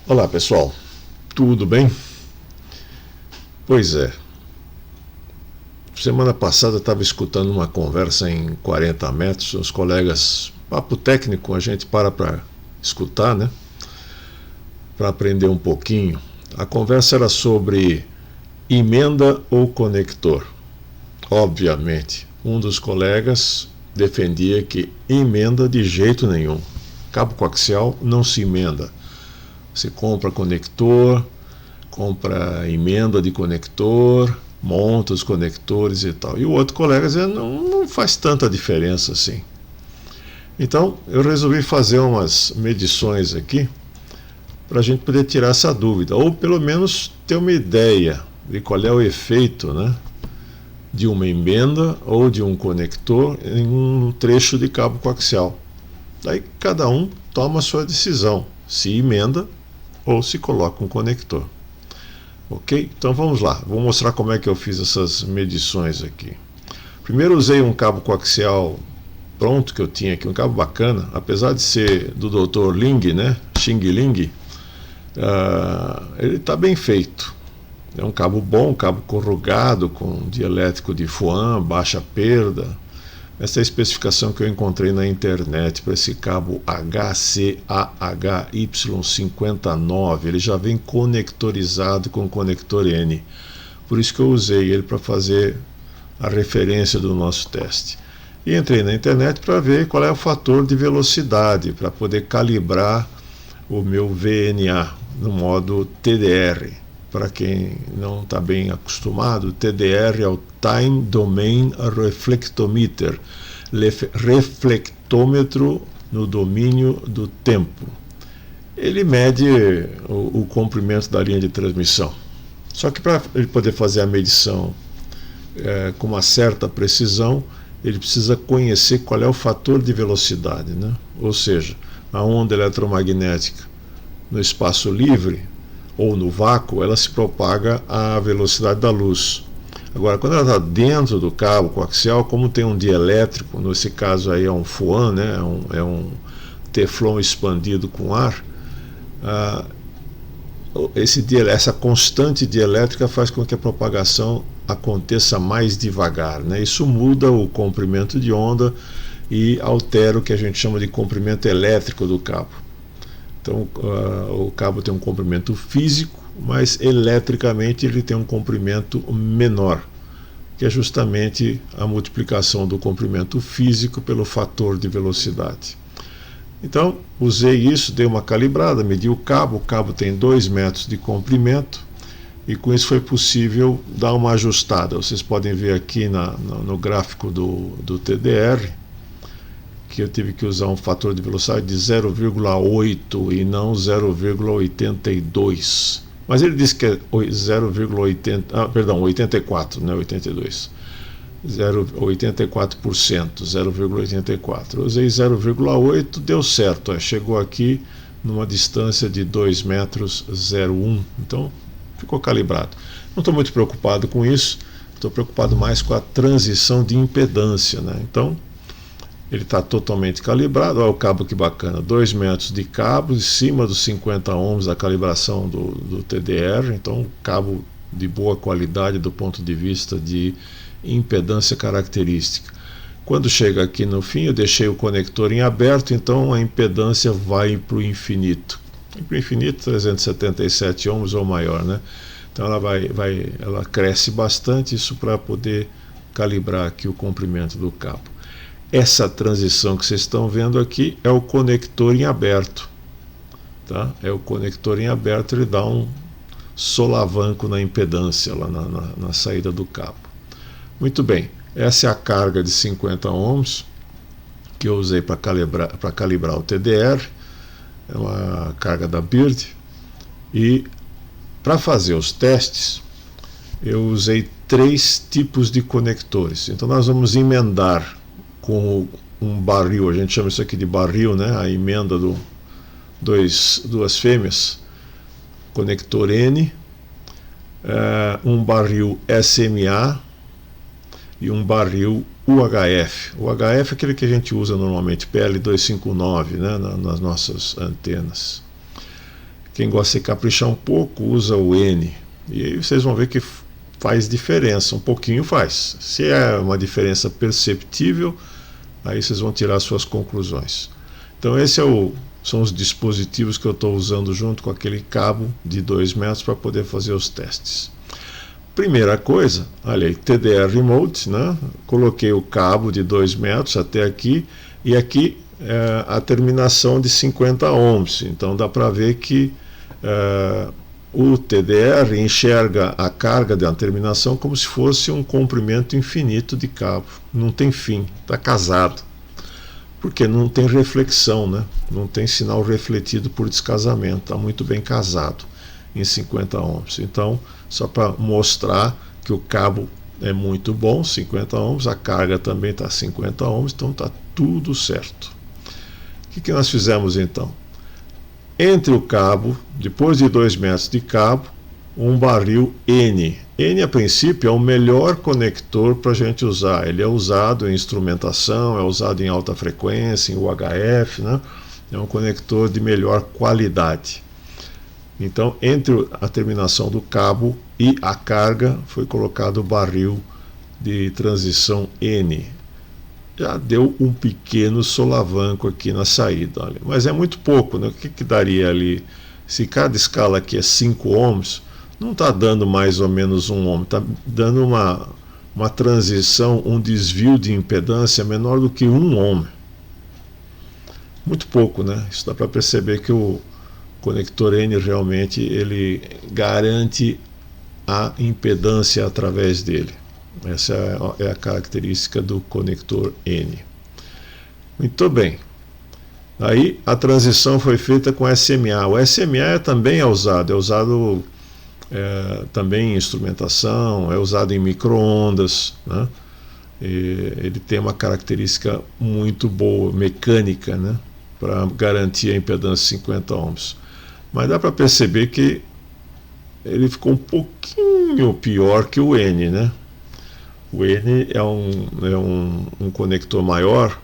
Olá pessoal, tudo bem? Pois é, semana passada eu estava escutando uma conversa em 40 metros, os colegas, papo técnico, a gente para escutar, né? Para aprender um pouquinho. A conversa era sobre emenda ou conector. Obviamente, um dos colegas defendia que emenda de jeito nenhum. Cabo coaxial não se emenda. Você compra conector, compra emenda de conector, monta os conectores e tal. E o outro colega dizia, não faz tanta diferença assim. Então eu resolvi fazer umas medições aqui para a gente poder tirar essa dúvida, ou pelo menos ter uma ideia de qual é o efeito, né, de uma emenda ou de um conector em um trecho de cabo coaxial. Daí cada um toma a sua decisão, se emenda ou se coloca um conector. Ok? Então vamos lá, vou mostrar como é que eu fiz essas medições aqui. Primeiro usei um cabo coaxial pronto que eu tinha aqui, um cabo bacana, apesar de ser do Dr. Ling, né? Xing Ling, ele está bem feito. É um cabo bom, um cabo corrugado, com dielétrico de Fuan, baixa perda. Essa é a especificação que eu encontrei na internet para esse cabo HCAHY59. Ele já vem conectorizado com conector N. Por isso que eu usei ele para fazer a referência do nosso teste. E entrei na internet para ver qual é o fator de velocidade, para poder calibrar o meu VNA no modo TDR. Para quem não está bem acostumado, TDR é o Time Domain Reflectometer, reflectômetro no domínio do tempo. Ele mede o comprimento da linha de transmissão. Só que para ele poder fazer a medição com uma certa precisão, ele precisa conhecer qual é o fator de velocidade, né? Ou seja, a onda eletromagnética no espaço livre ou no vácuo, ela se propaga à velocidade da luz. Agora, quando ela está dentro do cabo coaxial, como tem um dielétrico, nesse caso aí é um Fuan, né? é um teflon expandido com ar, essa constante dielétrica faz com que a propagação aconteça mais devagar, né? Isso muda o comprimento de onda e altera o que a gente chama de comprimento elétrico do cabo. Então o cabo tem um comprimento físico, mas eletricamente ele tem um comprimento menor, que é justamente a multiplicação do comprimento físico pelo fator de velocidade. Então usei isso, dei uma calibrada, medi o cabo tem 2 metros de comprimento, e com isso foi possível dar uma ajustada. Vocês podem ver aqui no gráfico do TDR, que eu tive que usar um fator de velocidade de 0,8 e não 0,82. Mas ele disse que é 84, não é 82. 0,84%, 0,84. Eu usei 0,8, deu certo, chegou aqui numa distância de 2 metros 0,1, então ficou calibrado. Não estou muito preocupado com isso, estou preocupado mais com a transição de impedância, né? Então ele está totalmente calibrado. Olha o cabo que bacana, 2 metros de cabo, em cima dos 50 ohms da calibração do TDR, então cabo de boa qualidade do ponto de vista de impedância característica. Quando chega aqui no fim, eu deixei o conector em aberto, então a impedância vai para o infinito. Para o infinito, 377 ohms ou maior, né? Então ela cresce bastante, isso para poder calibrar aqui o comprimento do cabo. Essa transição que vocês estão vendo aqui é o conector em aberto, tá? É o conector em aberto, ele dá um solavanco na impedância lá na saída do cabo. Muito bem, essa é a carga de 50 ohms que eu usei para calibrar o TDR, é uma carga da Bird, e para fazer os testes eu usei 3 tipos de conectores. Então nós vamos emendar com um barril, a gente chama isso aqui de barril, né? A emenda duas fêmeas, conector N, um barril SMA e um barril UHF. O UHF é aquele que a gente usa normalmente, PL259, né? Nas nossas antenas. Quem gosta de caprichar um pouco usa o N. E aí vocês vão ver que faz diferença, um pouquinho faz. Se é uma diferença perceptível, aí vocês vão tirar suas conclusões. Então são os dispositivos que eu estou usando junto com aquele cabo de 2 metros para poder fazer os testes. Primeira coisa, olha aí, TDR Remote, né? Coloquei o cabo de 2 metros até aqui, e aqui a terminação de 50 ohms. Então dá para ver que o TDR enxerga a carga da terminação como se fosse um comprimento infinito de cabo. Não tem fim, está casado. Porque não tem reflexão, né? Não tem sinal refletido por descasamento, está muito bem casado em 50 ohms. Então, só para mostrar que o cabo é muito bom, 50 ohms, a carga também está 50 ohms, então está tudo certo. O que nós fizemos então? Entre o cabo, depois de 2 metros de cabo, um barril N. N, a princípio, é o melhor conector para a gente usar. Ele é usado em instrumentação, é usado em alta frequência, em UHF, né? É um conector de melhor qualidade. Então, entre a terminação do cabo e a carga, foi colocado o barril de transição N. Já deu um pequeno solavanco aqui na saída, olha. Mas é muito pouco, né? O que daria ali? Se cada escala aqui é 5 ohms, não está dando mais ou menos 1 ohm, está dando uma transição, um desvio de impedância menor do que 1 ohm. Muito pouco, né? Isso dá para perceber que o conector N realmente ele garante a impedância através dele. Essa é a característica do conector N. Muito bem. Aí a transição foi feita com SMA. O SMA também é usado também em instrumentação, é usado em micro-ondas, né? Ele tem uma característica muito boa, mecânica, né? Para garantir a impedância 50 ohms. Mas dá para perceber que ele ficou um pouquinho pior que o N, né? O N é um conector maior,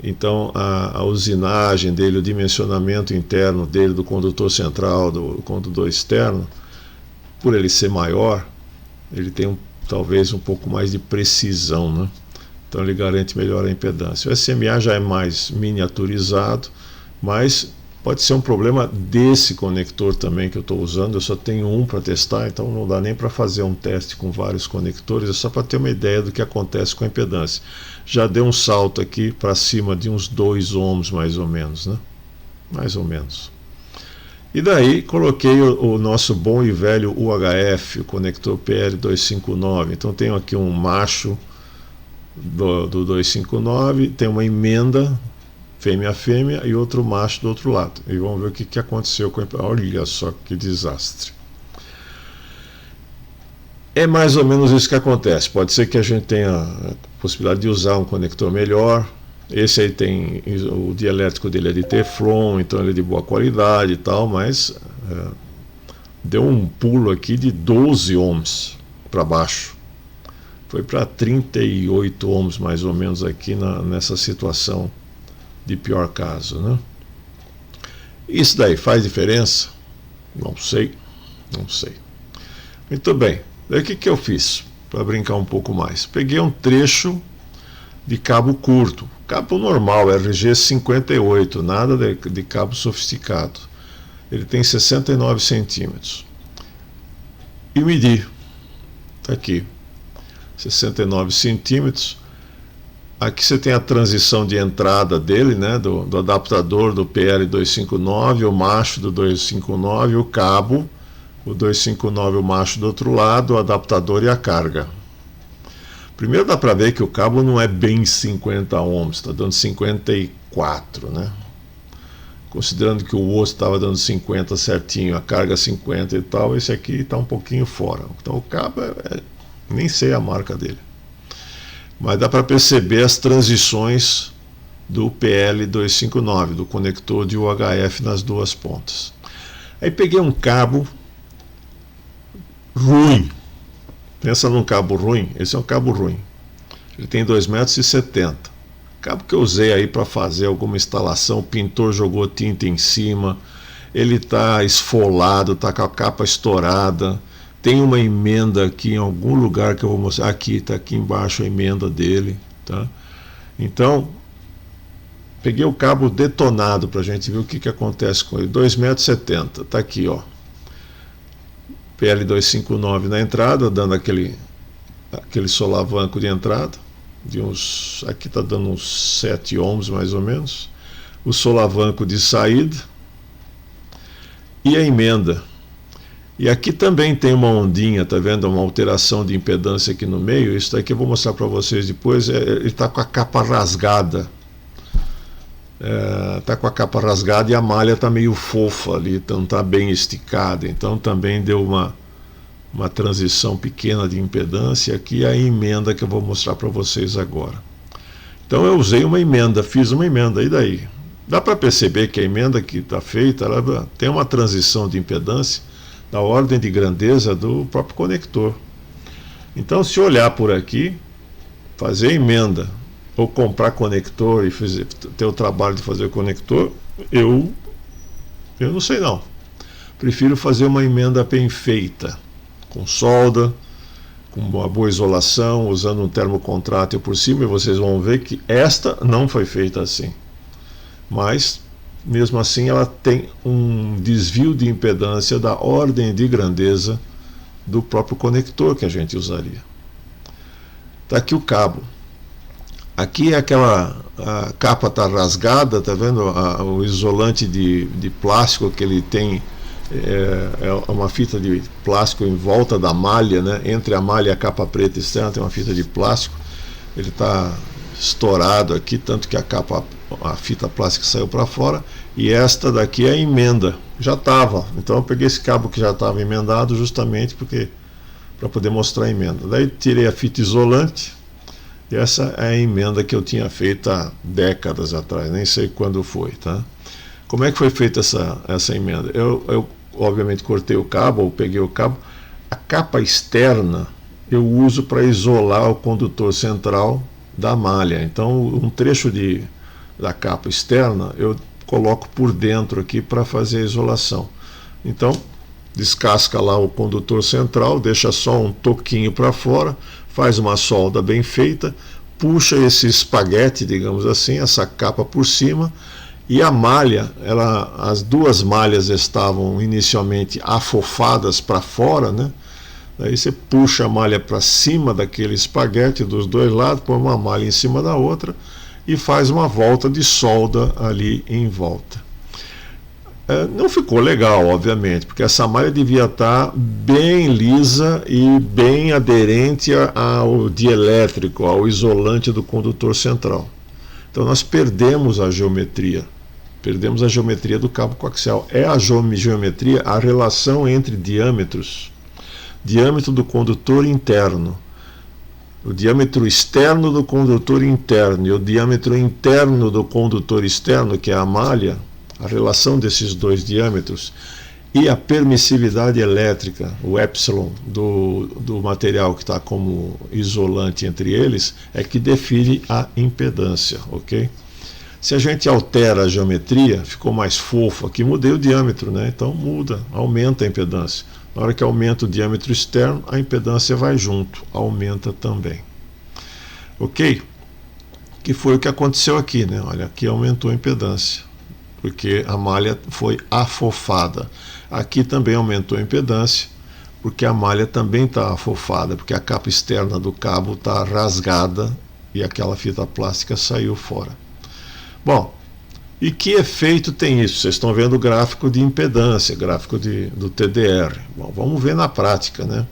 então a usinagem dele, o dimensionamento interno dele, do condutor central, do condutor externo, por ele ser maior, ele tem talvez um pouco mais de precisão, né? Então ele garante melhor a impedância. O SMA já é mais miniaturizado, mas pode ser um problema desse conector também que eu estou usando. Eu só tenho um para testar, então não dá nem para fazer um teste com vários conectores, é só para ter uma ideia do que acontece com a impedância. Já deu um salto aqui para cima de uns 2 ohms mais ou menos, né? Mais ou menos. E daí coloquei o nosso bom e velho UHF, o conector PL259. Então tenho aqui um macho do 259, tem uma emenda fêmea e outro macho do outro lado. E vamos ver o que aconteceu com a... Olha só que desastre. É mais ou menos isso que acontece. Pode ser que a gente tenha a possibilidade de usar um conector melhor. Esse aí tem, o dielétrico dele é de Teflon, então ele é de boa qualidade e tal, mas deu um pulo aqui de 12 ohms para baixo. Foi para 38 ohms mais ou menos aqui nessa situação de pior caso, né? Isso daí faz diferença? Não sei. Muito bem. Daí o que eu fiz para brincar um pouco mais? Peguei um trecho de cabo curto, cabo normal, RG58, nada de cabo sofisticado. Ele tem 69 centímetros. E medi. Está aqui. 69 centímetros. Aqui você tem a transição de entrada dele, né, do adaptador do PL259, o macho do 259, o cabo, o 259, o macho do outro lado, o adaptador e a carga. Primeiro dá para ver que o cabo não é bem 50 ohms, está dando 54, né? Considerando que o osso estava dando 50 certinho, a carga 50 e tal, esse aqui está um pouquinho fora. Então o cabo nem sei a marca dele. Mas dá para perceber as transições do PL259, do conector de UHF nas duas pontas. Aí peguei um cabo ruim. Pensa num cabo ruim, esse é um cabo ruim. Ele tem 2,70 m. Cabo que eu usei aí para fazer alguma instalação, o pintor jogou tinta em cima. ele está esfolado, está com a capa estourada. Tem uma emenda aqui em algum lugar que eu vou mostrar. Aqui, está aqui embaixo a emenda dele. Tá? Então, peguei o cabo detonado para a gente ver o que acontece com ele. 2,70 m, está aqui, ó. PL259 na entrada, dando aquele solavanco de entrada. Aqui está dando uns 7 ohms mais ou menos. O solavanco de saída. E a emenda. E aqui também tem uma ondinha, tá vendo? Uma alteração de impedância aqui no meio. Isso daqui eu vou mostrar para vocês depois. Ele está com a capa rasgada. Está com a capa rasgada e a malha está meio fofa ali, então está bem esticada. Então também deu uma transição pequena de impedância. Aqui é a emenda que eu vou mostrar para vocês agora. Então eu usei uma emenda, fiz uma emenda, e daí? Dá para perceber que a emenda que está feita, ela tem uma transição de impedância da ordem de grandeza do próprio conector. Então, se olhar por aqui, fazer emenda ou comprar conector e ter o trabalho de fazer o conector, eu não sei não. Prefiro fazer uma emenda bem feita, com solda, com uma boa isolação, usando um termocontrátil por cima, e vocês vão ver que esta não foi feita assim. Mas, mesmo assim, ela tem um desvio de impedância da ordem de grandeza do próprio conector que a gente usaria. Está aqui o cabo. Aqui é a capa está rasgada, tá vendo? O isolante de plástico que ele tem é uma fita de plástico em volta da malha, né? Entre a malha e a capa preta externa tem uma fita de plástico. Ele está estourado aqui, tanto que a fita plástica saiu para fora. E esta daqui é a emenda, já estava. Então eu peguei esse cabo que já estava emendado justamente para poder mostrar a emenda. Daí tirei a fita isolante. E essa é a emenda que eu tinha feito há décadas atrás, nem sei quando foi, tá? Como é que foi feita essa emenda? Eu obviamente cortei o cabo, ou peguei o cabo. A capa externa eu uso para isolar o condutor central da malha. Então um trecho da capa externa eu coloco por dentro aqui para fazer a isolação. Então descasca lá o condutor central, deixa só um toquinho para fora, faz uma solda bem feita, puxa esse espaguete, digamos assim, essa capa por cima, e a malha, as duas malhas estavam inicialmente afofadas para fora, né? Daí você puxa a malha para cima daquele espaguete dos dois lados, põe uma malha em cima da outra e faz uma volta de solda ali em volta. Não ficou legal, obviamente, porque essa malha devia estar bem lisa e bem aderente ao dielétrico, ao isolante do condutor central. Então nós perdemos a geometria do cabo coaxial. É a geometria, a relação entre diâmetros, diâmetro do condutor interno, o diâmetro externo do condutor interno e o diâmetro interno do condutor externo, que é a malha, a relação desses dois diâmetros, e a permissividade elétrica, o epsilon do material que está como isolante entre eles, é que define a impedância, ok? Se a gente altera a geometria, ficou mais fofo aqui, mudei o diâmetro, né? Então muda, aumenta a impedância. Na hora que aumenta o diâmetro externo, a impedância vai junto, aumenta também. Ok? Que foi o que aconteceu aqui, né? Olha, aqui aumentou a impedância, porque a malha foi afofada. Aqui também aumentou a impedância, porque a malha também está afofada, porque a capa externa do cabo está rasgada e aquela fita plástica saiu fora. Bom, e que efeito tem isso? Vocês estão vendo o gráfico de impedância, gráfico do TDR. Bom, vamos ver na prática, né?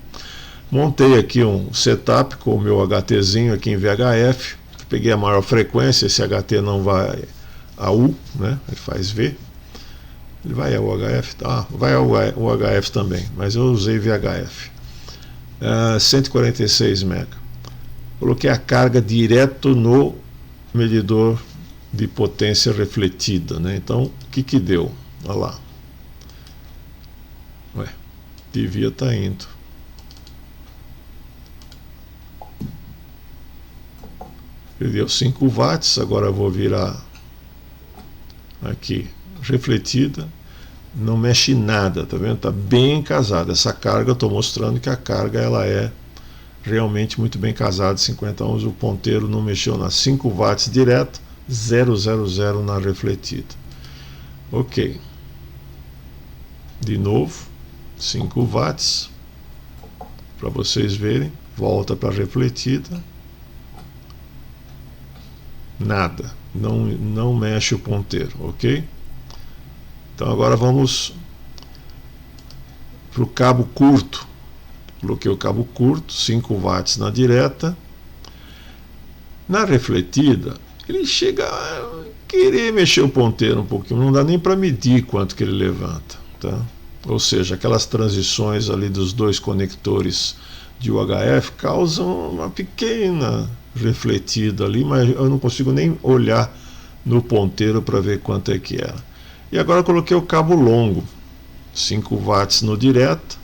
Montei aqui um setup com o meu HTzinho aqui em VHF, peguei a maior frequência, esse HT não vai a U, né? Ele faz V, ele vai ao UHF, vai ao UHF também, mas eu usei VHF. 146 MB. Coloquei a carga direto no medidor de potência refletida, né? Então, o que deu? Olha lá. Ué, devia estar indo. Ele deu 5 watts, agora eu vou virar aqui, refletida, não mexe nada, tá vendo? Tá bem casada. Essa carga, eu estou mostrando que a carga ela é realmente muito bem casada, 50 ohms, o ponteiro não mexeu na 5 watts direto, 000 na refletida. Ok. De novo, 5 watts, para vocês verem, volta para a refletida, nada, não mexe o ponteiro, ok? Então agora vamos para o cabo curto. Coloquei o cabo curto, 5 watts na direta. Na refletida, ele chega a querer mexer o ponteiro um pouquinho, não dá nem para medir quanto que ele levanta, tá? Ou seja, aquelas transições ali dos dois conectores de UHF causam uma pequena refletida ali, mas eu não consigo nem olhar no ponteiro para ver quanto é que era. E agora eu coloquei o cabo longo, 5 watts no direto,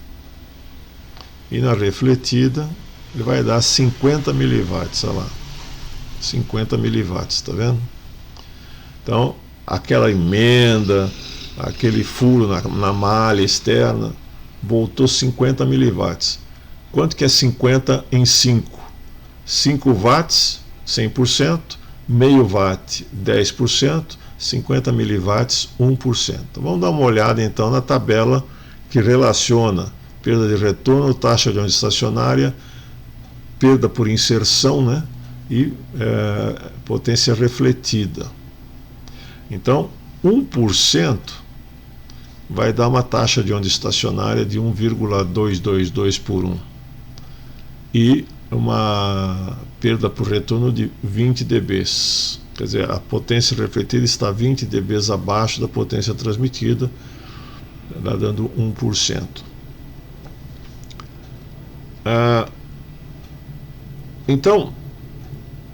e na refletida ele vai dar 50 miliwatts, olha lá, 50 miliwatts, tá vendo? Então, aquela emenda, aquele furo na malha externa, voltou 50 miliwatts. Quanto que é 50 em 5? 5 watts, 100%, meio watt, 10%, 50 miliwatts, 1%. Então, vamos dar uma olhada então na tabela que relaciona perda de retorno, taxa de onda estacionária, perda por inserção, né? E potência refletida. Então, 1% vai dar uma taxa de onda estacionária de 1,222 por 1 e uma perda por retorno de 20 dB. Quer dizer, a potência refletida está 20 dB abaixo da potência transmitida, dando 1%. Então,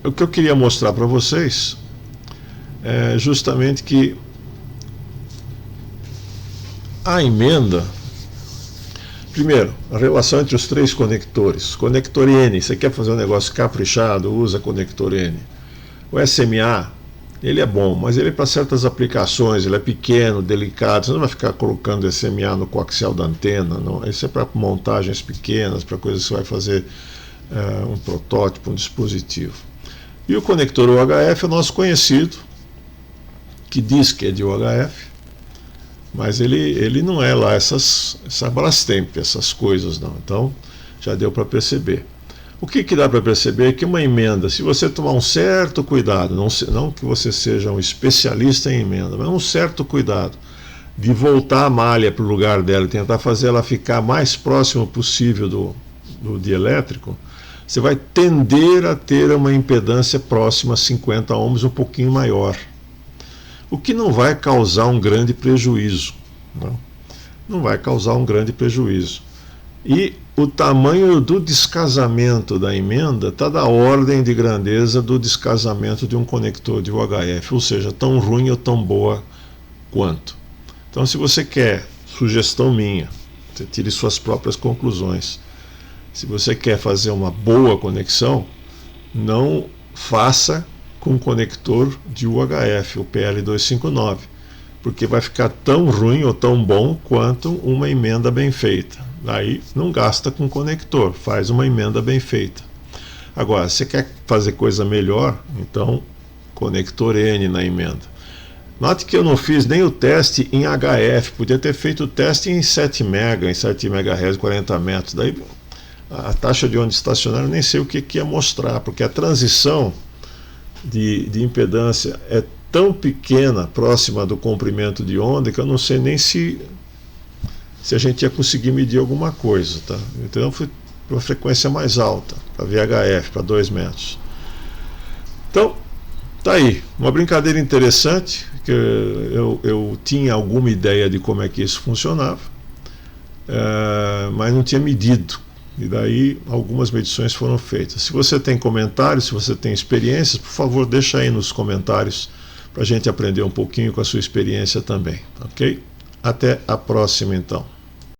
o que eu queria mostrar para vocês é justamente que a emenda, primeiro, a relação entre os três conectores. Conector N, você quer fazer um negócio caprichado, usa conector N. O SMA, ele é bom, mas ele é para certas aplicações, ele é pequeno, delicado, você não vai ficar colocando SMA no coaxial da antena, não. Isso é para montagens pequenas, para coisas que você vai fazer um protótipo, um dispositivo. E o conector UHF é o nosso conhecido, que diz que é de UHF, mas ele não é lá essa Brastemp, essas coisas não. Então já deu para perceber. O que dá para perceber é que uma emenda, se você tomar um certo cuidado, não que você seja um especialista em emenda, mas um certo cuidado de voltar a malha para o lugar dela e tentar fazer ela ficar mais próximo possível do dielétrico, você vai tender a ter uma impedância próxima a 50 ohms, um pouquinho maior. O que não vai causar um grande prejuízo. Não vai causar um grande prejuízo. E o tamanho do descasamento da emenda está da ordem de grandeza do descasamento de um conector de UHF, ou seja, tão ruim ou tão boa quanto. Então, se você quer, sugestão minha, você tire suas próprias conclusões. Se você quer fazer uma boa conexão, não faça com conector de UHF, o PL259, porque vai ficar tão ruim ou tão bom quanto uma emenda bem feita. Aí não gasta com conector, faz uma emenda bem feita. Agora, se você quer fazer coisa melhor, então conector N na emenda. Note que eu não fiz nem o teste em HF, podia ter feito o teste em 7 MHz, em 7 MHz, 40 metros. Daí a taxa de onda estacionária eu nem sei o que ia mostrar, porque a transição de impedância é tão pequena, próxima do comprimento de onda, que eu não sei nem se a gente ia conseguir medir alguma coisa, tá? Então eu fui para uma frequência mais alta, para VHF, para 2 metros. Então, tá aí, uma brincadeira interessante, que eu tinha alguma ideia de como é que isso funcionava, mas não tinha medido. E daí algumas medições foram feitas. Se você tem comentários, se você tem experiências, por favor, deixa aí nos comentários para a gente aprender um pouquinho com a sua experiência também, ok? Até a próxima, então.